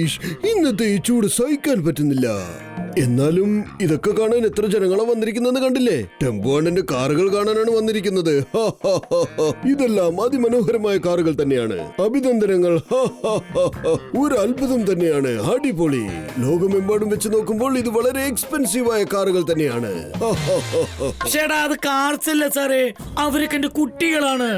ഈഷ്, ഇന്നത്തെ ഈ ചൂട് സഹിക്കാൻ പറ്റുന്നില്ല. എന്നാലും ഇതൊക്കെ കാണാൻ എത്ര ജനങ്ങളാ വന്നിരിക്കുന്നെന്ന് കണ്ടില്ലേ? ടെമ്പുവാണ്ടന്റെ കാറുകൾ കാണാനാണ് വന്നിരിക്കുന്നത്. ഇതെല്ലാം അതിമനോഹരമായ കാറുകൾ തന്നെയാണ്. അഭിനന്ദനങ്ങൾ. ഒരു അത്ഭുതം തന്നെയാണ്. അടിപൊളി. ലോകമെമ്പാടും വെച്ച് നോക്കുമ്പോൾ ഇത് വളരെ എക്സ്പെൻസീവ് ആയ കാറുകൾ തന്നെയാണ്. ചേട്ടാ, അത് കാർസ് അല്ല സാറേ, അവരൊക്കെ എന്റെ കുട്ടികളാണ്.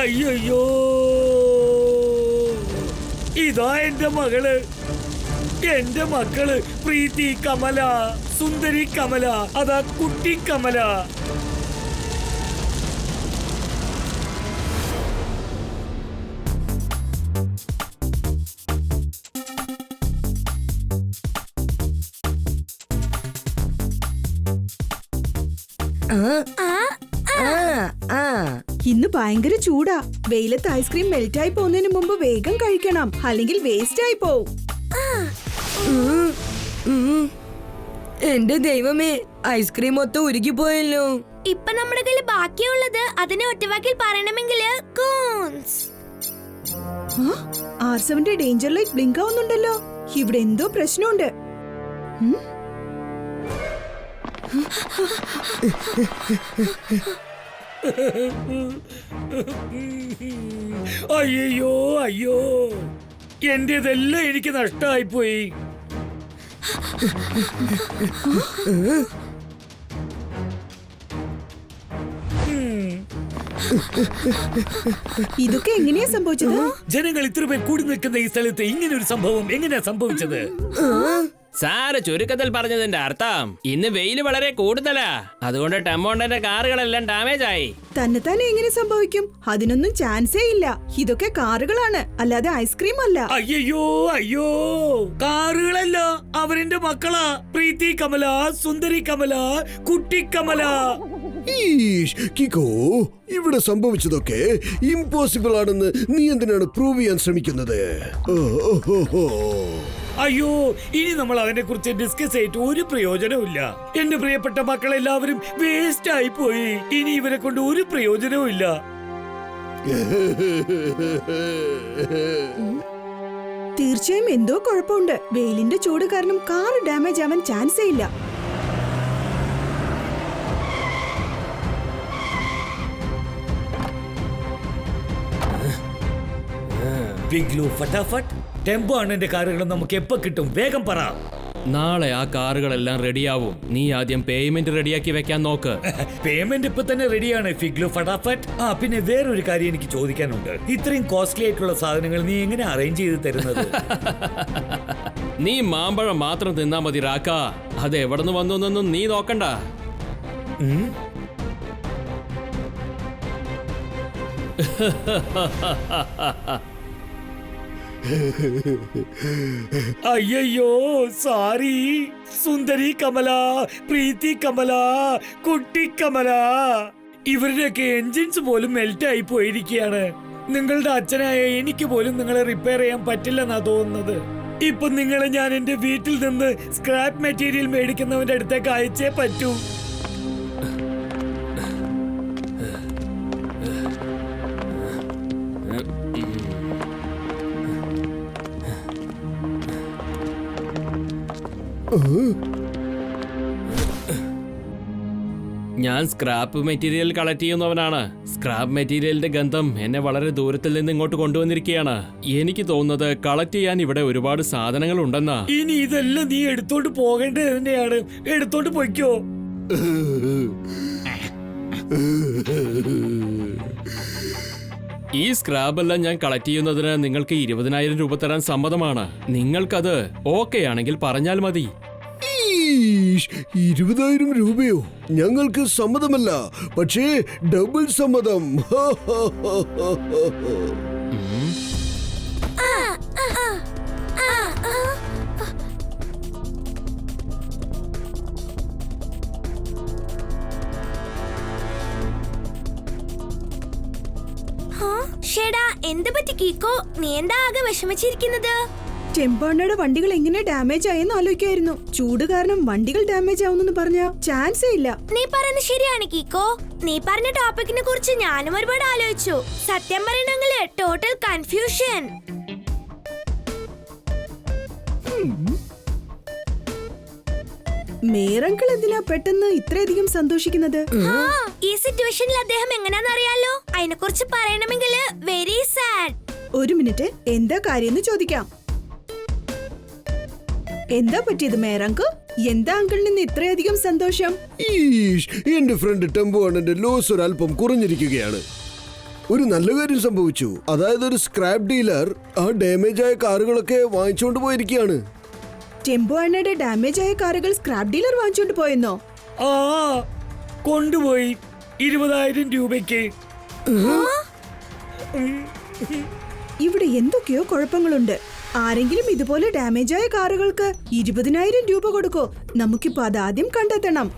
അയ്യോ, ഇതാ എന്റെ മകള്. എന്റെ മക്കള് പ്രീതി കമല, സുന്ദരി കമല, അതാ കുട്ടി കമല. ഇന്ന് ഭയങ്കര ചൂടാ. വെയിലത്ത് ഐസ്ക്രീം മെൽറ്റ് ആയി പോകുന്നതിന് മുമ്പ് വേഗം കഴിക്കണം, അല്ലെങ്കിൽ വേസ്റ്റ് ആയി പോവും. എന്റെ ദൈവമേ, ഐസ്ക്രീം മൊത്തം ഉരുകിപ്പോയല്ലോ. ഇപ്പൊ നമ്മുടെ കയ്യിൽ ബാക്കിയുള്ളത് അതിനെ ഒറ്റവാക്കിൽ പറയണമെങ്കിൽ കൂൺസ്. R7 ഡേഞ്ചർ ലൈറ്റ് ബ്ലിങ്ക് ആവുന്നുണ്ടല്ലോ. ഇവിടെ എന്തോ പ്രശ്നമുണ്ട്. അയ്യോ അയ്യോ, എന്റേതെല്ലാം എനിക്ക് നഷ്ടമായിപ്പോയി. ഇതൊക്കെ എങ്ങനെയാ സംഭവിച്ചത്? ജനങ്ങൾ ഇത്ര പേർ കൂടി നിൽക്കുന്ന ഈ സ്ഥലത്ത് ഇങ്ങനെ ഒരു സംഭവം എങ്ങനെയാ സംഭവിച്ചത്? സാറ് ചുരുക്കത്തിൽ പറഞ്ഞതിന്റെ അർത്ഥം ഇന്ന് വെയിൽ വളരെ കൂടുതലാ, അതുകൊണ്ട് ടെമ്പോണ്ടന്റെ കാറുകളെല്ലാം ഡാമേജ് ആയി. തന്നെത്താനെ എങ്ങനെ സംഭവിക്കും? അതിനൊന്നും ചാൻസേ ഇല്ല. ഇതൊക്കെ കാറുകളാണ്, അല്ലാതെ ഐസ്ക്രീം അല്ല. അയ്യോ അയ്യോ, കാറുകളല്ല, അവരെന്റെ മക്കളാ. പ്രീതി കമല, സുന്ദരി കമല, കുട്ടി കമല. ഈഷ്, കിക്കോ, ഇവിടെ സംഭവിച്ചതൊക്കെ ഇമ്പോസിബിൾ ആണെന്ന് നീ എന്തിനാണ് പ്രൂവ് ചെയ്യാൻ ശ്രമിക്കുന്നത്? അയ്യോ, ഇനി നമ്മൾ അതിനെ കുറിച്ച് ഡിസ്കസ് ചെയ്തിട്ട് ഒരു പ്രയോജനവും. എന്റെ പ്രിയപ്പെട്ട മക്കളെല്ലാവരും വേസ്റ്റ് ആയി പോയി. ഇനി ഇവരെ കൊണ്ട് ഒരു പ്രയോജനവും ഇല്ല. തീർച്ചയായും എന്തോ കുഴപ്പമുണ്ട്. വെയിലിന്റെ ചൂട് കാരണം കാർ ഡാമേജ് ആവാൻ ചാൻസേ ഇല്ല. വിഗ്ലു, ഫട്ടാഫട്ട്. ടെമ്പോ ആണ് എന്റെ കാറുകൾ നമുക്ക് എപ്പോ കിട്ടും? വേഗം പറ. നാളെ ആ കാറുകളെല്ലാം റെഡിയാവും. നീ ആദ്യം പേയ്മെന്റ് റെഡിയാക്കി വെക്കാൻ നോക്ക്. പേയ്മെന്റ് ഇപ്പൊ തന്നെ റെഡിയാണ് ഫിഗ്ലു, ഫട്ടാഫട്ട്. പിന്നെ വേറൊരു കാര്യം എനിക്ക് ചോദിക്കാനുണ്ട്. ഇത്രയും കോസ്റ്റ്ലി ആയിട്ടുള്ള സാധനങ്ങൾ നീ എങ്ങനെ അറേഞ്ച് ചെയ്ത് തരുന്നത്? നീ മാമ്പഴം മാത്രം തിന്നാ മതി റാക്ക. അത് എവിടെ നിന്ന് വന്നു എന്നൊന്നും നീ നോക്കണ്ട. അയ്യോ സോറി. സുന്ദരി കമല, പ്രീതി കമല, കുട്ടി കമല, ഇവരുടെയൊക്കെ എൻജിൻസ് പോലും മെൽറ്റ് ആയി പോയിരിക്കുകയാണ്. നിങ്ങളുടെ അച്ഛനായ എനിക്ക് പോലും നിങ്ങളെ റിപ്പയർ ചെയ്യാൻ പറ്റില്ലെന്നാ തോന്നുന്നത്. ഇപ്പൊ നിങ്ങളെ ഞാൻ എന്റെ വീട്ടിൽ നിന്ന് സ്ക്രാപ്പ് മെറ്റീരിയൽ മേടിക്കുന്നവന്റെ അടുത്തേക്ക് അയച്ചേ പറ്റൂ. ഞാൻ സ്ക്രാപ്പ് മെറ്റീരിയൽ കളക്ട് ചെയ്യുന്നവനാണ്. സ്ക്രാപ്പ് മെറ്റീരിയലിന്റെ ഗന്ധം എന്നെ വളരെ ദൂരത്തിൽ നിന്ന് ഇങ്ങോട്ട് കൊണ്ടുവന്നിരിക്കുകയാണ്. എനിക്ക് തോന്നുന്നത് കളക്ട് ചെയ്യാൻ ഇവിടെ ഒരുപാട് സാധനങ്ങൾ ഉണ്ടെന്നാ. ഇനി ഇതെല്ലാം നീ എടുത്തോണ്ട് പോകേണ്ടത് തന്നെയാണ്. എടുത്തോണ്ട് പൊയ്ക്കോ. ഈ സ്ക്രാബ് എല്ലാം ഞാൻ കളക്ട് ചെയ്യുന്നതിന് നിങ്ങൾക്ക് 20,000 രൂപ തരാൻ സമ്മതമാണ്. നിങ്ങൾക്കത് ഓക്കെ ആണെങ്കിൽ പറഞ്ഞാൽ മതി. 20,000 രൂപയോ? ഞങ്ങൾക്ക് സമ്മതമല്ല, പക്ഷേ ഡബിൾ സമ്മതം. ഷേടാ, എന്ത് പറ്റി കീക്കോ? നീ എന്താ ആകെ വിഷമിച്ചിരിക്കുന്നത്? ടെമ്പോണ്ണയുടെ വണ്ടികൾ എങ്ങനെ ഡാമേജ് ആയെന്ന് ആലോചിക്കായിരുന്നു. ചൂട് കാരണം വണ്ടികൾ ഡാമേജ് ആവുന്നെന്ന് പറഞ്ഞ ചാൻസേ ഇല്ല. നീ പറയുന്നത് ശരിയാണ് കീക്കോ. നീ പറഞ്ഞ ടോപ്പിക്കിനെ കുറിച്ച് ഞാനും ഒരുപാട് ആലോചിച്ചു. സത്യം പറയണെങ്കിൽ ടോട്ടൽ കൺഫ്യൂഷൻ. മേയറങ്കിൾ എന്തിനാ പെട്ടെന്ന് ഇത്രയധികം സന്തോഷിക്കുന്നത്? ഈ സിറ്റുവേഷനിൽ അദ്ദേഹം എങ്ങനെയാന്ന് അറിയാലോ. അതിനെ കുറിച്ച് പറയണമെങ്കിൽ വെരി സാഡ്. ഒരു മിനിറ്റ്, എന്താ കാര്യമെന്ന് ചോദിക്കാം. എന്താ പറ്റിയത് മേയറങ്കിൾ? എന്താ അങ്കിളിൽ നിന്ന് ഇത്രയധികം സന്തോഷം? എന്റെ ഫ്രണ്ട് ടെമ്പോ അണ്ണന്റെ ലോസ് ഒരല്പം കുറഞ്ഞിരിക്കുകയാണ്. ഒരു നല്ല കാര്യം സംഭവിച്ചു. അതായത് ഒരു സ്ക്രാപ്പ് ഡീലർ ആ ഡാമേജ് ആയ കാറുകളൊക്കെ വാങ്ങിച്ചുകൊണ്ട് പോയിരിക്കുകയാണ്. ടെമ്പോ അണ്ണയുടെ ഡാമേജ് ആയ കാറുകൾ സ്ക്രാപ്പ് ഡീലർ വാങ്ങിച്ചോണ്ട് പോയെന്നോ? ആ, കൊണ്ടുപോയി 20,000 രൂപയ്ക്ക്. ഇവിടെ എന്തൊക്കെയോ കുഴപ്പങ്ങളുണ്ട്. ആരെങ്കിലും ഇതുപോലെ ഡാമേജ് ആയ കാറുകൾക്ക് 20,000 രൂപ കൊടുക്കോ? നമുക്കിപ്പോ അതാദ്യം കണ്ടെത്തണം.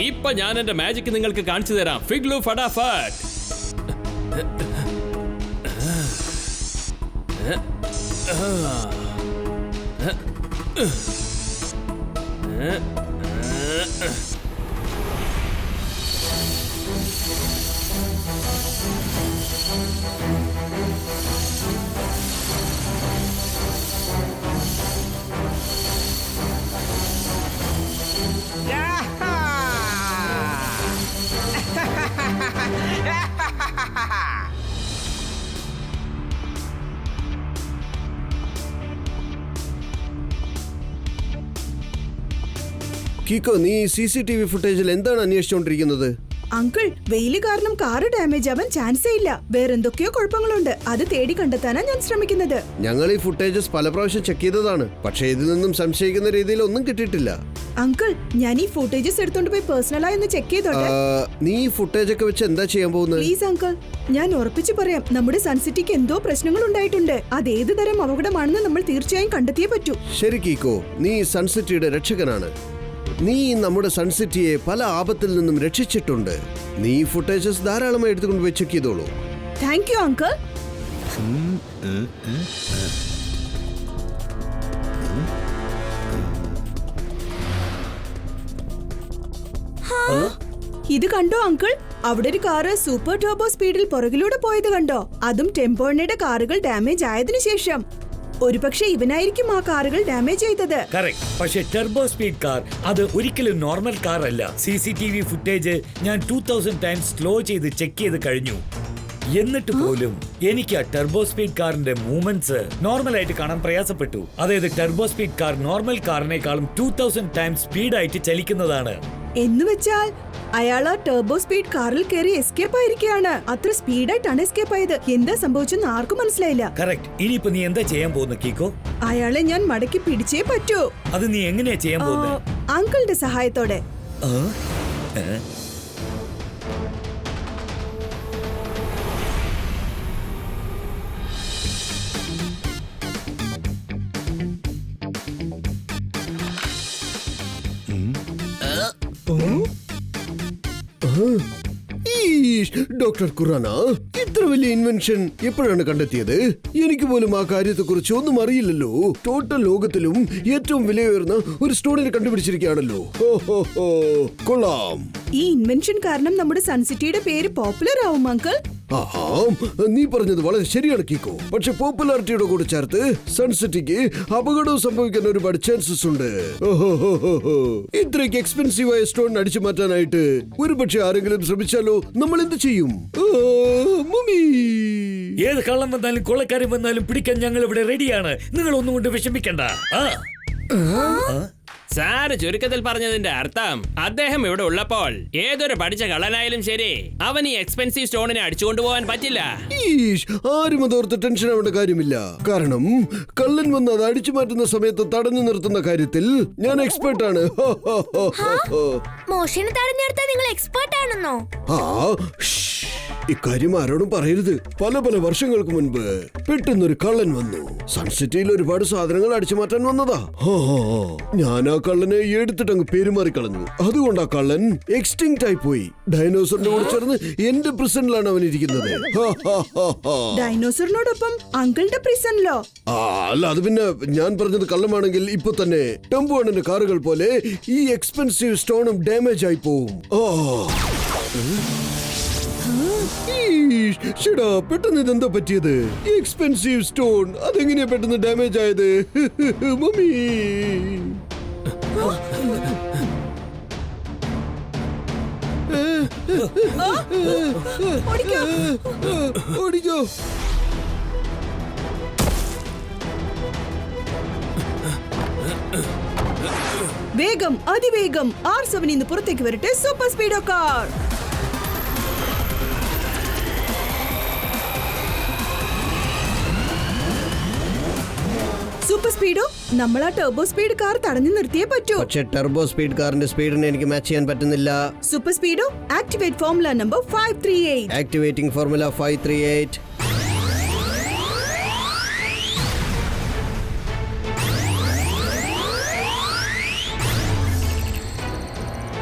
ഇപ്പൊ ഞാൻ എന്റെ മാജിക് നിങ്ങൾക്ക് കാണിച്ചു തരാം. ഫിഗ്ലു ഫടാഫട്ട്. കിക്കോ, നീ CCTV ഫുട്ടേജിൽ എന്താണ് അന്വേഷിച്ചുകൊണ്ടിരിക്കുന്നത്? അങ്കിൾ, വെയില് കാരണം കാറ് ഡാമേജ് ആവാൻ ചാൻസേ ഇല്ല. വേറെന്തൊക്കെയോ കുഴപ്പങ്ങളുണ്ട്. അത് തേടി കണ്ടെത്താനാ ഞാൻ ശ്രമിക്കുന്നത്. ഞങ്ങൾ ഈ ഫുട്ടേജസ് പല പ്രാവശ്യം ചെക്ക് ചെയ്തതാണ്, പക്ഷേ ഇതിൽ നിന്നും സംശയിക്കുന്ന രീതിയിൽ ഒന്നും കിട്ടിയിട്ടില്ല. അങ്കിൾ, ഞാൻ ഈ ഫുട്ടേജസ് എടുത്തോണ്ട് പോയി പേഴ്സണലായി ഒന്ന് ചെക്ക് ചെയ്തോട്ടെ. നീ ഈ ഫുട്ടേജ് ഒക്കെ വെച്ച് എന്താ ചെയ്യാൻ പോകുന്നത്? പ്ലീസ് അങ്കിൾ, ഞാൻ ഉറപ്പിച്ചു പറയാം, നമ്മുടെ സൺസിറ്റിക്ക് എന്തോ പ്രശ്നങ്ങൾ ഉണ്ടായിട്ടുണ്ട്. അത് ഏത് തരം അപകടമാണെന്ന് നമ്മൾ തീർച്ചയായും കണ്ടെത്തിയേ പറ്റൂ. ശരി കീക്കോ, നീ സൺസിറ്റിയുടെ രക്ഷകനാണ്. നീ നമ്മുടെ സൺസിറ്റിയെ പല ആപത്തിൽ നിന്നും രക്ഷിച്ചിട്ടുണ്ട്. നീ ഫുട്ടേജസ് ധാരാളമായി എടുത്തുകൊണ്ട് പോയി ചെക്ക് ചെയ്തോളൂ. Thank you uncle. ഇത് കണ്ടോ അങ്കിൾ? അവിടെ ഒരു കാറ് സൂപ്പർ ടർബോ സ്പീഡിൽ പുറകിലൂടെ പോയത് കണ്ടോ? അതും ടെമ്പോണ്ണയുടെ കാറുകൾ ഡാമേജ് ആയതിനു ശേഷം. ഒരുപക്ഷെ ഇവനായിരിക്കും ആ കാറുകൾ ഡാമേജ് ചെയ്തത്. കറക്റ്റ്. പക്ഷെ ടെർബോ സ്പീഡ് കാർ അത് ഒരിക്കലും നോർമൽ കാർ അല്ല. CCTV ഫുട്ടേജ് ഞാൻ 2000 ടൈംസ് സ്ലോ ചെയ്ത് ചെക്ക് ചെയ്ത് കഴിഞ്ഞു. എന്നിട്ട് പോലും എനിക്ക് ആ ടെർബോ സ്പീഡ് കാറിന്റെ മൂവ്മെന്റ്സ് നോർമൽ ആയിട്ട് കാണാൻ പ്രയാസപ്പെട്ടു. അതായത് ടെർബോ സ്പീഡ് കാർ നോർമൽ കാറിനേക്കാളും 2000 ടൈംസ് സ്പീഡായിട്ട് ചലിക്കുന്നതാണ്. എന്നുവെച്ചാൽ അയാൾ ആ ടർബോ സ്പീഡ് കാറിൽ കയറി എസ്കേപ്പ് ആയിരിക്കുകയാണ്. അത്ര സ്പീഡായിട്ടാണ് എസ്കേപ്പ് ആയത്. എന്താ സംഭവിച്ചെന്ന് ആർക്കും മനസ്സിലായില്ല. കറക്റ്റ്. ഇനിയിപ്പോ നീ എന്താ ചെയ്യാൻ പോകുന്ന കീക്കോ? അയാളെ ഞാൻ മടക്കി പിടിച്ചേ പറ്റൂ. അത് നീ എങ്ങനെയാ ചെയ്യാൻ പോകുന്നത്? അങ്കിളുടെ സഹായത്തോടെ. ഡോക്ടർ ഖുറാന, ഇത്ര വലിയ ഇൻവെൻഷൻ എപ്പോഴാണ് കണ്ടെത്തിയത്? എനിക്ക് പോലും ആ കാര്യത്തെക്കുറിച്ച് ഒന്നും അറിയില്ലല്ലോ. ടോട്ടൽ ലോകത്തിലും ഏറ്റവും വിലയുയർന്ന ഒരു സ്റ്റോണിനെ കണ്ടുപിടിച്ചിരിക്കുകയാണല്ലോ. കൊള്ളാം. ഈ ഇൻവെൻഷൻ കാരണം നമ്മുടെ സൺസിറ്റിയുടെ പേര് പോപ്പുലർ ആവും അങ്കിൾ. ആഹാ, നീ പറഞ്ഞത് വളരെ ശരിയാണ് കീക്കോ. പക്ഷെ പോപ്പുലാരിറ്റിയുടെ കൂടെ ചേർത്ത് സൺസിറ്റിക്ക് അപകടവും സംഭവിക്കാൻ ഒരുപാട് ചാൻസസ് ഉണ്ട്. ഓഹോഹോഹോ. ഇത്രയ്ക്ക് എക്സ്പെൻസീവ് ആയ സ്റ്റോൺ അടിച്ചു മാറ്റാനായിട്ട് ഒരുപക്ഷെ ആരെങ്കിലും ശ്രമിച്ചാലോ? നമ്മൾ എന്ത് ചെയ്യും? മമ്മി, ഏത് കള്ളം വന്നാലും കൊള്ളക്കാരൻ വന്നാലും പിടിക്കാൻ ഞങ്ങൾ ഇവിടെ റെഡിയാണ്. നിങ്ങൾ ഒന്നും കൊണ്ട് വിഷമിക്കണ്ട. സാറ് ചുരുക്കത്തിൽ പറഞ്ഞതിന്റെ അർത്ഥം അദ്ദേഹം ഇവിടെ ഉള്ളപ്പോൾ ഏതൊരു പഠിച്ച കള്ളനായാലും ശരി, അവൻ ഈ എക്സ്പെൻസീവ് സ്റ്റോണിനെ അടിച്ചുകൊണ്ടുപോകാൻ പറ്റില്ല. ഈഷ്, ആരും അതോർത്ത് ടെൻഷൻ ആവേണ്ട കാര്യമില്ല. കാരണം കള്ളൻ വന്ന് അത് അടിച്ചു മാറ്റുന്ന സമയത്ത് തടഞ്ഞു നിർത്തുന്ന കാര്യത്തിൽ ഞാൻ എക്സ്പെർട്ടാണ്. മോഷണം തടഞ്ഞു നിർത്താൻ നിങ്ങൾ എക്സ്പേർട്ട് ആണെന്നോ? ആ, ഇക്കാര്യം ആരോടും പറയരുത്. പല പല വർഷങ്ങൾക്ക് മുൻപ് പെട്ടെന്നൊരു കള്ളൻ വന്നു. സൺസിറ്റിയിൽ ഒരുപാട് സാധനങ്ങൾ അടിച്ചു മാറ്റാൻ വന്നതാ. ഞാൻ ആ കള്ളനെ എടുത്തിട്ട് അങ്ങ് പെരുമാറിക്കളഞ്ഞു. അതുകൊണ്ട് ആ കള്ളൻ എക്സ്റ്റിങ്ക്റ്റ് ആയി പോയി. ഡൈനോസറിന്റെ കൂടെ ചേർന്ന് എന്റെ പ്രിസണിലാണ് അവൻ ഇരിക്കുന്നത്. ഡൈനോസറിനോടൊപ്പം അങ്കിളുടെ പ്രിസണിലോ? അല്ല, അത് പിന്നെ ഞാൻ പറഞ്ഞത് കള്ളമാണെങ്കിൽ ഇപ്പൊ തന്നെ ടെമ്പുവാണിന്റെ കാറുകൾ പോലെ ഈ എക്സ്പെൻസീവ് സ്റ്റോണും ഡാമേജ് ആയി പോവും. പെട്ടെന്ന് ഇതെന്താ പറ്റിയത്? എക്സ്പെൻസീവ് സ്റ്റോൺ അതെങ്ങനെയാ പെട്ടെന്ന് ഡാമേജ് ആയത്? മമ്മി, ഓടിക്കോ. വേഗം, അതിവേഗം R7 ഇന്ന് പുറത്തേക്ക് വരട്ടെ. Super Speedo car. Super Speedo, നമ്മൾ ആ ടർബോ സ്പീഡ് കാർ തടഞ്ഞു നിർത്തിയേ പറ്റൂ. പക്ഷെ ടർബോ സ്പീഡ് കാറിന്റെ സ്പീഡിനെ എനിക്ക് മാച്ച് ചെയ്യാൻ പറ്റുന്നില്ല. Super Speedo, activate formula number 538. Activating formula 538.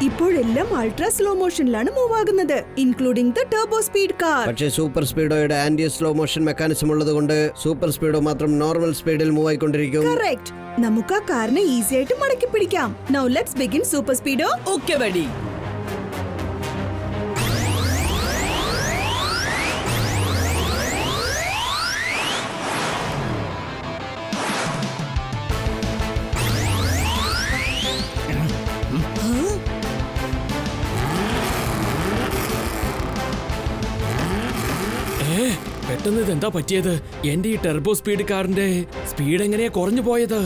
ഇപ്പോഴെല്ലാം അൾട്രാ സ്ലോ മോഷനിലാണ് മൂവ് ആകുന്നത്, including the turbo speed car. പക്ഷേ സൂപ്പർ സ്പീഡോയുടെ ആന്റി സ്ലോ മോഷൻ മെക്കാനിസം ഉള്ളതുകൊണ്ട് സൂപ്പർ സ്പീഡോ മാത്രം നോർമൽ സ്പീഡിൽ മൂവ് ആയിക്കൊണ്ടിരിക്കും. കറക്റ്റ്. നമുക്ക് ആ കാറിനെ ഈസി ആയിട്ട് മടക്കി പിടിക്കാം. Now let's begin Super Speedo. Okay buddy. പെട്ടെന്ന് ഇതെന്താ പറ്റിയത്? എന്റെ ഈ ടെർബോ സ്പീഡ് കാറിന്റെ സ്പീഡ് എങ്ങനെയാ കുറഞ്ഞു പോയത്?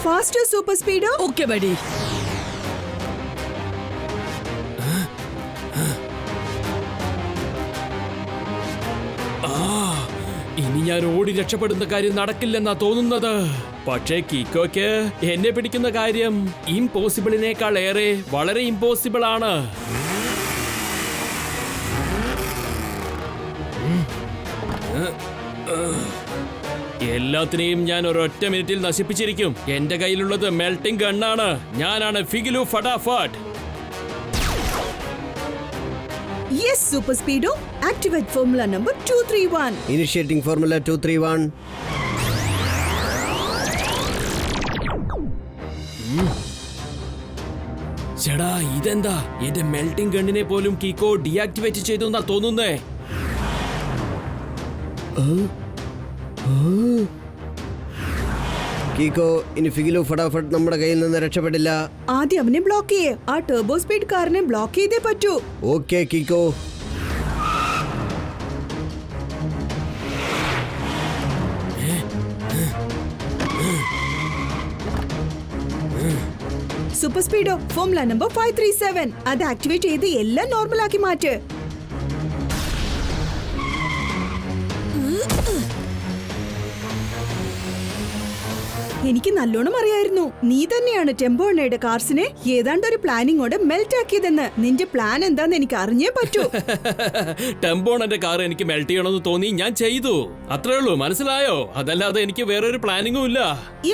Faster Super Speedo. Okay buddy. ഇനി ഞാൻ ഓടി രക്ഷപ്പെടുന്ന കാര്യം നടക്കില്ലെന്നാ തോന്നുന്നത്. പക്ഷേ കിക്കോയ്ക്ക് എന്നെ പിടിക്കുന്ന കാര്യം ഇംപോസിബിളിനേക്കാൾ ഏറെ വളരെ ഇംപോസിബിൾ ആണ്. എല്ലാത്തിനെയും ഞാൻ ഒരൊറ്റ മിനിറ്റിൽ നശിപ്പിച്ചിരിക്കും. എന്റെ കയ്യിലുള്ളത് മെൽറ്റിംഗ് ഗണ്ണാണ്. ഞാനാണ് ഫിഗിലു ഫടാഫട്ട്. Yes Super Speedo, activate formula number 231. Initiating formula 231. ചേടാ, ഇതെന്താ? എന്റെ മെൽറ്റിംഗ് ഗണ്ണിനെ പോലും കീക്കോ ഡീആക്ടിവേറ്റ് ചെയ്തു എന്നാ തോന്നുന്നേ. കീക്കോ, ഇനി ഫിഗിലു ഫടാഫട്ട് നമ്മുടെ കയ്യിൽ നിന്ന് രക്ഷപ്പെടില്ല. ആദ്യം അവനെ ബ്ലോക്ക് ചെയ്യേ. ആ ടർബോ സ്പീഡ് കാറിനെ ബ്ലോക്ക് ചെയ്തേ പറ്റൂ. Okay Kiko. Super Speedo, formula number 537. അത് ആക്ടിവേറ്റ് ചെയ്ത് എല്ലാം നോർമൽ ആക്കി മാറ്റ്. എനിക്ക് നല്ലോണം അറിയായിരുന്നു നീ തന്നെയാണ് ടെമ്പോ അണ്ണയുടെ കാർസിനെ ഏതാണ്ട് ഒരു പ്ലാനിങ്ങോടെ മെൽറ്റ് ആക്കിയതെന്ന്. നിന്റെ പ്ലാൻ എന്താന്ന് എനിക്ക് അറിഞ്ഞേ പറ്റൂ. ടെമ്പോണന്റെ കാർ എനിക്ക് മെൽറ്റ് ചെയ്യണമെന്ന് തോന്നി, ഞാൻ ചെയ്തു. അത്രേ ഉള്ളൂ, മനസ്സിലായോ? അതല്ലാതെ എനിക്ക് വേറൊരു പ്ലാനിങ്ങും ഇല്ല.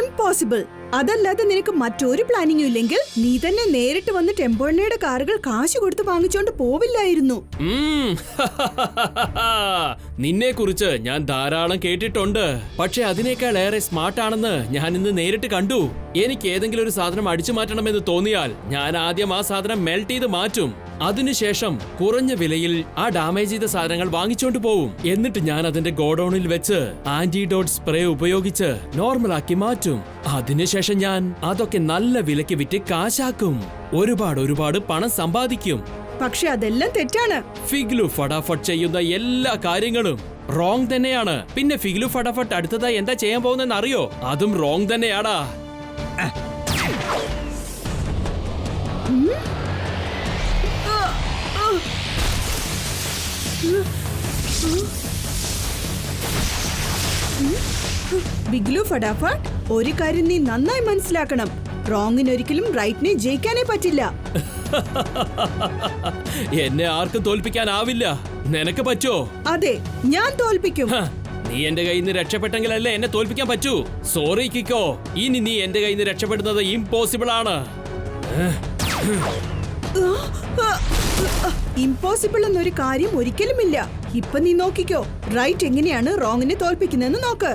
ഇംപോസിബിൾ. അതല്ലാതെ നിനക്ക് മറ്റൊരു പ്ലാനിങ്ങും ഇല്ലെങ്കിൽ നീ തന്നെ നേരിട്ട് വന്ന് ടെമ്പോണ്ണയുടെ കാറുകൾ കാശ് കൊടുത്ത് വാങ്ങിച്ചോണ്ട് പോവില്ലായിരുന്നു. നിന്നെ കുറിച്ച് ഞാൻ ധാരാളം കേട്ടിട്ടുണ്ട്. പക്ഷെ അതിനേക്കാൾ ഏറെ സ്മാർട്ട് ആണെന്ന് ഞാൻ ഇന്ന് നേരിട്ട് കണ്ടു. എനിക്ക് ഏതെങ്കിലും ഒരു സാധനം അടിച്ചു മാറ്റണമെന്ന് തോന്നിയാൽ ഞാൻ ആദ്യം ആ സാധനം മെൽറ്റ് ചെയ്ത് മാറ്റും. അതിനുശേഷം കുറഞ്ഞ വിലയിൽ ആ ഡാമേജ് ചെയ്ത സാധനങ്ങൾ വാങ്ങിച്ചോണ്ട് പോവും. എന്നിട്ട് ഞാൻ അതിന്റെ ഗോഡൌണിൽ വെച്ച് ആന്റിഡോട്ട് സ്പ്രേ ഉപയോഗിച്ച് നോർമലാക്കി മാറ്റും. അതിനുശേഷം ഞാൻ അതൊക്കെ നല്ല വിലയ്ക്ക് വിറ്റ് കാശാക്കും. ഒരുപാട് പണം സമ്പാദിക്കും. പക്ഷെ അതെല്ലാം തെറ്റാണ്. ഫിഗ്ലു ഫടാഫട്ട് ചെയ്യുന്ന എല്ലാ കാര്യങ്ങളും റോങ് തന്നെയാണ്. പിന്നെ ഫിഗ്ലു ഫടാഫട്ട് അടുത്തതായി എന്താ ചെയ്യാൻ പോകുന്നെന്ന് അറിയോ? അതും റോങ് തന്നെയാടാ. ബിഗ്ലു ഫടാഫട്ട്, ഒരു കാര്യം നീ നന്നായി മനസ്സിലാക്കണം. റോങ്ങിനൊരിക്കലും റൈറ്റിനെ ജയിക്കാനേ പറ്റില്ല. എന്നെ ആർക്കും തോൽപ്പിക്കാനാവില്ല. നിനക്ക് പറ്റോ? അതെ, ഞാൻ തോൽപ്പിക്കും. നീ എന്റെ കയ്യിൽ നിന്ന് രക്ഷപ്പെട്ടെങ്കിലല്ലേ എന്നെ തോൽപ്പിക്കാൻ പറ്റൂ. സോറി കിക്കോ, ഇനി നീ എന്റെ കയ്യിൽ നിന്ന് രക്ഷപ്പെടുന്നത് ഇംപോസിബിൾ ആണ്. ഇംപോസിബിൾ എന്നൊരു കാര്യം ഒരിക്കലുമില്ല. ഇപ്പൊ നീ നോക്കിക്കോ, റൈറ്റ് എങ്ങനെയാണ് റോങ്ങിനെ തോൽപ്പിക്കുന്നതെന്ന് നോക്ക്.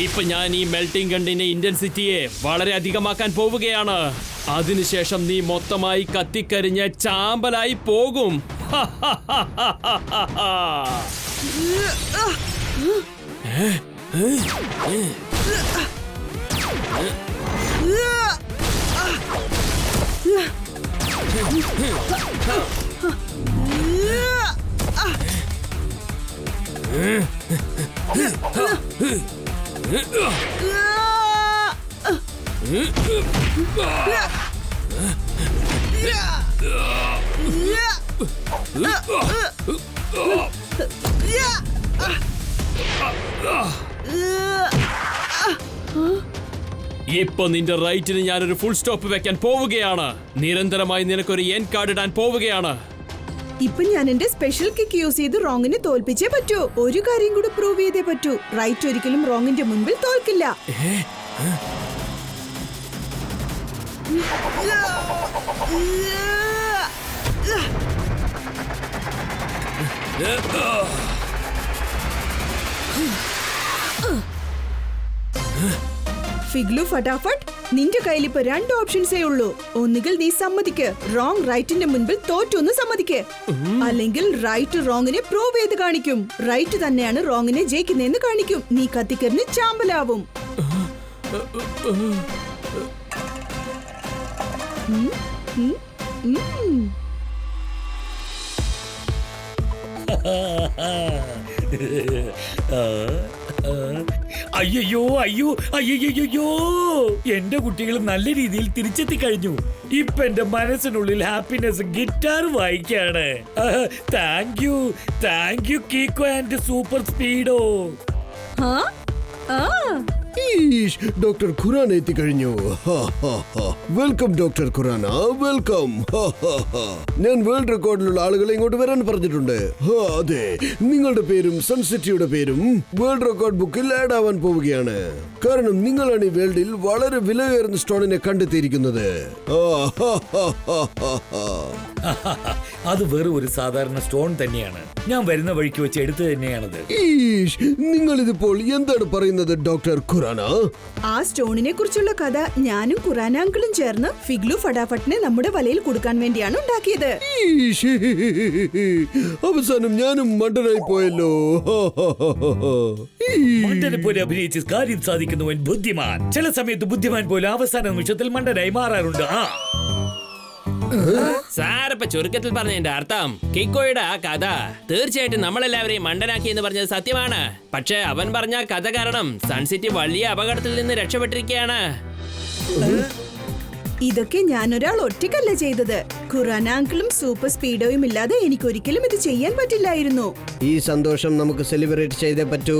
ഇപ്പൊ ഞാൻ ഈ മെൽറ്റിംഗ് ഗണ്ടിന്റെ ഇന്റൻസിറ്റിയെ വളരെ അധികമാക്കാൻ പോവുകയാണ്. അതിനുശേഷം നീ മൊത്തമായി കത്തിക്കരിഞ്ഞ് ചാമ്പലായി പോകും. ഇപ്പൊ നിന്റെ റൈറ്റിന് ഞാനൊരു ഫുൾ സ്റ്റോപ്പ് വെക്കാൻ പോവുകയാണ്. നിരന്തരമായി നിനക്കൊരു എൻ കാർഡ് ഇടാൻ പോവുകയാണ്. ഇപ്പൊ ഞാൻ എന്റെ സ്പെഷ്യൽ കിക്ക് യൂസ് ചെയ്ത് റോങ്ങിനെ തോൽപ്പിച്ചേ പറ്റൂ. ഒരു കാര്യം കൂടി പ്രൂവ് ചെയ്തേ പറ്റൂ. റൈറ്റ് ഒരിക്കലും റോങ്ങിന്റെ മുൻപിൽ തോൽക്കില്ല. ഫിഗ്ലു ഫടാഫട്ട്, നിന്റെ കയ്യിൽ ഇപ്പൊ 2 ഓപ്ഷൻസേ ഉള്ളൂ. ഒന്നുകിൽ നീ സമ്മതിക്ക്, റോങ് റൈറ്റിന്റെ മുൻപിൽ തോറ്റൊന്ന് സമ്മതിക്ക്. അല്ലെങ്കിൽ റൈറ്റ് റോങ്ങിനെ പ്രൂവ് ചെയ്ത് കാണിക്കും. റൈറ്റ് തന്നെയാണ് റോങ്ങിനെ ജയിക്കുന്നതെന്ന് കാണിക്കും. നീ കത്തിക്കരിഞ്ഞ് ചാമ്പലാവും. അയ്യോ അയ്യോ അയ്യോ, എന്റെ കുട്ടികൾ നല്ല രീതിയിൽ തിരിച്ചെത്തി കഴിഞ്ഞു. ഇപ്പൊ എന്റെ മനസ്സിനുള്ളിൽ ഹാപ്പിനെസ് ഗിറ്റാർ വായിക്കാണ്. Thank you Kiko and Super Speedo. Doctor Khurana എത്തിക്കഴിഞ്ഞു. Welcome doctor Khurana, welcome. ഞാൻ വേൾഡ് റെക്കോർഡിലുള്ള ആളുകളെ ഇങ്ങോട്ട് വരാൻ പറഞ്ഞിട്ടുണ്ട്. അതെ, നിങ്ങളുടെ പേരും സൺസിറ്റിയുടെ പേരും വേൾഡ് റെക്കോർഡ് ബുക്കിൽ ആഡ് ആവാൻ പോവുകയാണ്. കാരണം നിങ്ങളാണ് ഈ വേൾഡിൽ വളരെ വിലയേറുന്ന സ്റ്റോണിനെ കണ്ടെത്തിയിരിക്കുന്നത്. അത് വെറും ഒരു സാധാരണ സ്റ്റോൺ തന്നെയാണ്. ഞാൻ വരുന്ന വഴിക്ക് വെച്ച് എടുത്തു തന്നെയാണത്. നിങ്ങൾ ഇതിപ്പോൾ എന്താണ് പറയുന്നത് ഡോക്ടർ ഖുറാന? ആ സ്റ്റോണിനെ കുറിച്ചുള്ള കഥ ഞാനും ഖുറാന അങ്കിളും ചേർന്ന് ഫിഗ്ലു ഫടാഫട്ടിനെ നമ്മുടെ വലയിൽ കൊടുക്കാൻ വേണ്ടിയാണ് ഉണ്ടാക്കിയത്. അവസാനം ഞാനും മണ്ടനായി പോയല്ലോ. മണ്ടനെ പോലെ അഭിനയിച്ച് കാര്യം സാധിക്കുന്നവൻ ബുദ്ധിമാൻ. ചില സമയത്ത് ബുദ്ധിമാൻ പോലെ അവസാന നിമിഷത്തിൽ മണ്ടനായി മാറാറുണ്ട്. സാറിപ്പ ചുരുക്കത്തിൽ പറഞ്ഞതിന്റെ അർത്ഥം കിക്കോയുടെ ആ കഥ തീർച്ചയായിട്ടും നമ്മളെല്ലാവരെയും മണ്ടനാക്കി എന്ന് പറഞ്ഞത് സത്യമാണ്. പക്ഷെ അവൻ പറഞ്ഞ കഥ കാരണം സൺസിറ്റി വലിയ അപകടത്തിൽ നിന്ന് രക്ഷപ്പെട്ടിരിക്കുകയാണ്. ഇതൊക്കെ ഞാനൊരാൾ ഒറ്റയ്ക്കല്ല ചെയ്തത്. ഖുറാന അങ്കിളും സൂപ്പർ സ്പീഡോയും ഇല്ലാതെ എനിക്കൊരിക്കലും ഇത് ചെയ്യാൻ പറ്റില്ലായിരുന്നു. ഈ സന്തോഷം നമുക്ക് സെലിബ്രേറ്റ് ചെയ്തേ പറ്റൂ.